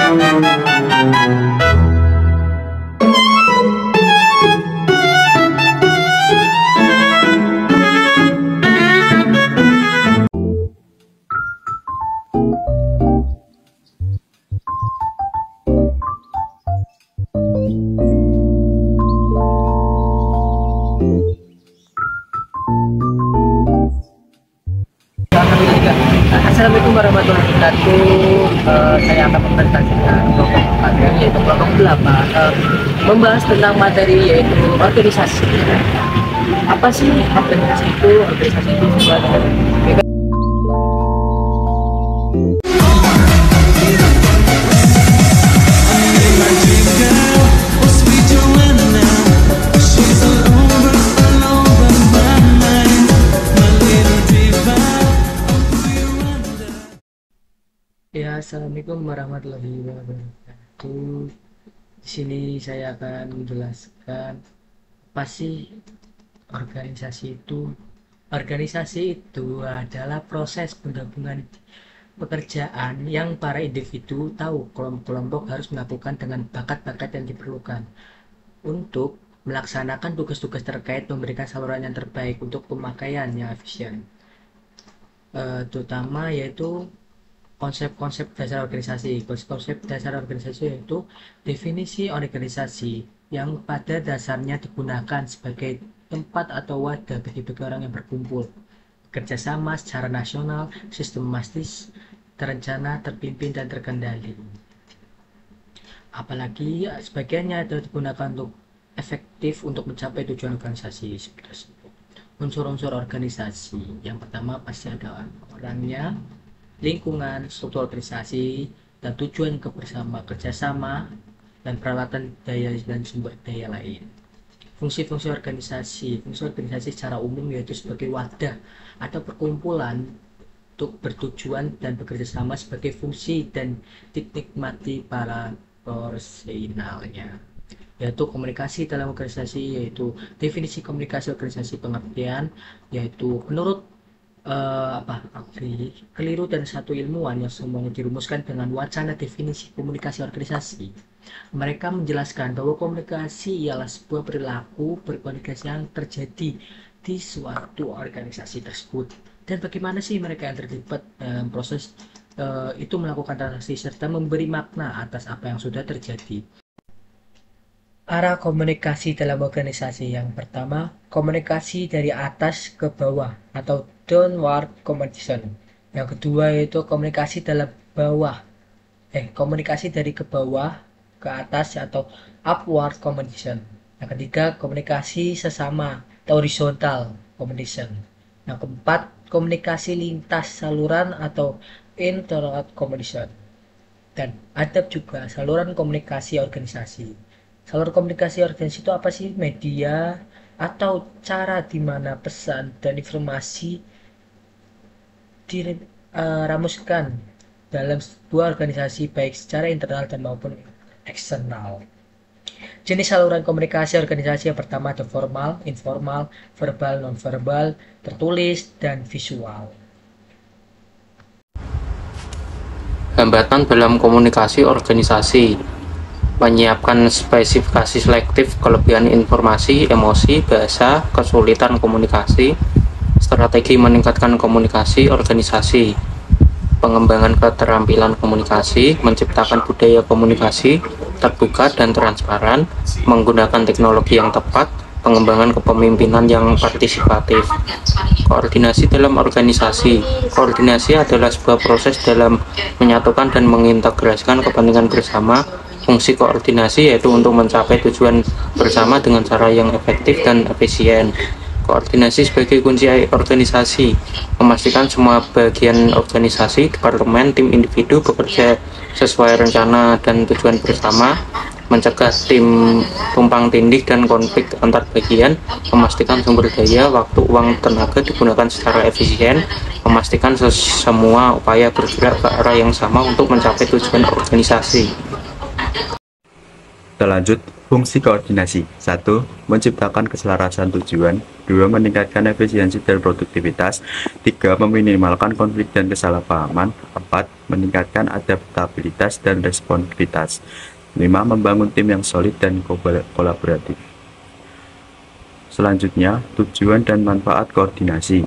Assalamualaikum warahmatullahi wabarakatuh. Saya akan mempresentasikan kelompok kalian yaitu kelompok 8 membahas tentang materi yaitu organisasi. Apa sih organisasi itu? Organisasi itu sebuah ya. Assalamualaikum warahmatullahi wabarakatuh. Di sini saya akan menjelaskan apa sih organisasi itu. Organisasi itu adalah proses penggabungan pekerjaan yang para individu tahu kelompok-kelompok harus melakukan dengan bakat-bakat yang diperlukan untuk melaksanakan tugas-tugas terkait memberikan saluran yang terbaik untuk pemakaian yang efisien, terutama yaitu konsep-konsep dasar organisasi. Konsep dasar organisasi yaitu definisi organisasi yang pada dasarnya digunakan sebagai tempat atau wadah bagi orang yang berkumpul, bekerja sama secara nasional, sistematis, terencana, terpimpin, dan terkendali. Apalagi sebagiannya itu digunakan untuk efektif untuk mencapai tujuan organisasi. Unsur-unsur organisasi yang pertama pasti ada orangnya, lingkungan, struktur organisasi, dan tujuan bersama, kerjasama, dan peralatan daya dan sumber daya lain. Fungsi-fungsi organisasi secara umum yaitu sebagai wadah atau perkumpulan untuk bertujuan dan bekerja sama sebagai fungsi dan titik mati para personalnya, yaitu komunikasi dalam organisasi. Yaitu definisi komunikasi organisasi pengertian yaitu menurut keliru dan satu ilmuwan yang semuanya dirumuskan dengan wacana definisi komunikasi organisasi. Mereka menjelaskan bahwa komunikasi ialah sebuah perilaku berkomunikasi yang terjadi di suatu organisasi tersebut. Dan bagaimana sih mereka yang terlibat proses itu melakukan transaksi serta memberi makna atas apa yang sudah terjadi. Arah komunikasi dalam organisasi yang pertama, komunikasi dari atas ke bawah atau downward communication. Yang kedua yaitu komunikasi dalam bawah, komunikasi dari ke bawah ke atas atau upward communication. Yang ketiga, komunikasi sesama atau horizontal communication. Yang keempat, komunikasi lintas saluran atau internet communication. Dan ada juga saluran komunikasi organisasi. Saluran komunikasi organisasi itu apa sih? Media atau cara di mana pesan dan informasi diramuskan dalam sebuah organisasi baik secara internal dan maupun eksternal. Jenis saluran komunikasi organisasi yang pertama ada formal, informal, verbal, nonverbal, tertulis, dan visual. Hambatan dalam komunikasi organisasi: menyiapkan spesifikasi selektif, kelebihan informasi, emosi, bahasa, kesulitan komunikasi, strategi meningkatkan komunikasi organisasi, pengembangan keterampilan komunikasi, menciptakan budaya komunikasi terbuka dan transparan, menggunakan teknologi yang tepat, pengembangan kepemimpinan yang partisipatif. Koordinasi dalam organisasi. Koordinasi adalah sebuah proses dalam menyatukan dan mengintegrasikan kepentingan bersama. Fungsi koordinasi yaitu untuk mencapai tujuan bersama dengan cara yang efektif dan efisien. Koordinasi sebagai kunci organisasi, memastikan semua bagian organisasi, departemen, tim, individu bekerja sesuai rencana dan tujuan bersama, mencegah tim tumpang tindih dan konflik antar bagian, memastikan sumber daya, waktu, uang, tenaga digunakan secara efisien, memastikan semua upaya bergerak ke arah yang sama untuk mencapai tujuan organisasi. Kita lanjut. Fungsi koordinasi. 1. Menciptakan keselarasan tujuan. 2. Meningkatkan efisiensi dan produktivitas. 3. Meminimalkan konflik dan kesalahpahaman. 4. Meningkatkan adaptabilitas dan responsivitas. 5. Membangun tim yang solid dan kolaboratif. Selanjutnya, tujuan dan manfaat koordinasi.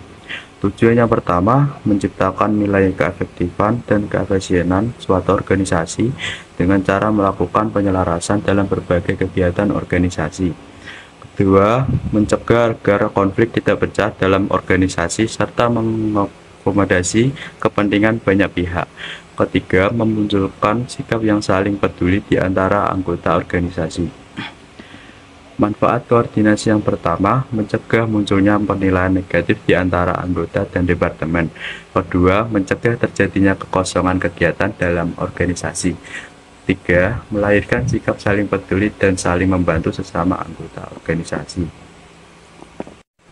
Tujuan yang pertama, menciptakan nilai keefektifan dan keefisienan suatu organisasi dengan cara melakukan penyelarasan dalam berbagai kegiatan organisasi. Kedua, mencegah agar konflik tidak pecah dalam organisasi serta mengakomodasi kepentingan banyak pihak. Ketiga, memunculkan sikap yang saling peduli di antara anggota organisasi. Manfaat koordinasi yang pertama, mencegah munculnya penilaian negatif di antara anggota dan departemen. Kedua, mencegah terjadinya kekosongan kegiatan dalam organisasi. 3. Melahirkan sikap saling peduli dan saling membantu sesama anggota organisasi.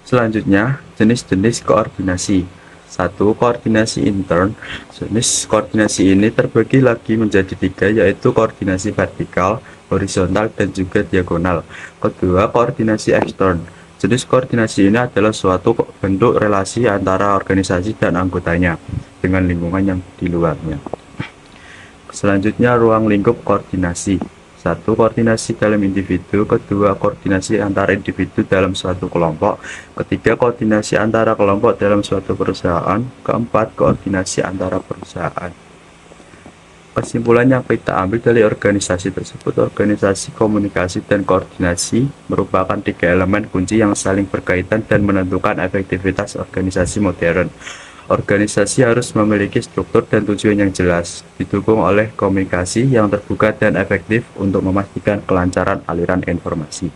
Selanjutnya, jenis-jenis koordinasi. 1. Koordinasi intern. Jenis koordinasi ini terbagi lagi menjadi 3, yaitu koordinasi vertikal, horizontal, dan juga diagonal. Kedua, koordinasi ekstern. Jenis koordinasi ini adalah suatu bentuk relasi antara organisasi dan anggotanya dengan lingkungan yang di luarnya. Selanjutnya, ruang lingkup koordinasi. 1. Koordinasi dalam individu. Kedua, koordinasi antara individu dalam suatu kelompok. Ketiga, koordinasi antara kelompok dalam suatu perusahaan. Keempat, koordinasi antara perusahaan. Kesimpulan yang kita ambil dari organisasi tersebut, organisasi, komunikasi, dan koordinasi merupakan 3 elemen kunci yang saling berkaitan dan menentukan efektivitas organisasi modern. Organisasi harus memiliki struktur dan tujuan yang jelas, didukung oleh komunikasi yang terbuka dan efektif untuk memastikan kelancaran aliran informasi.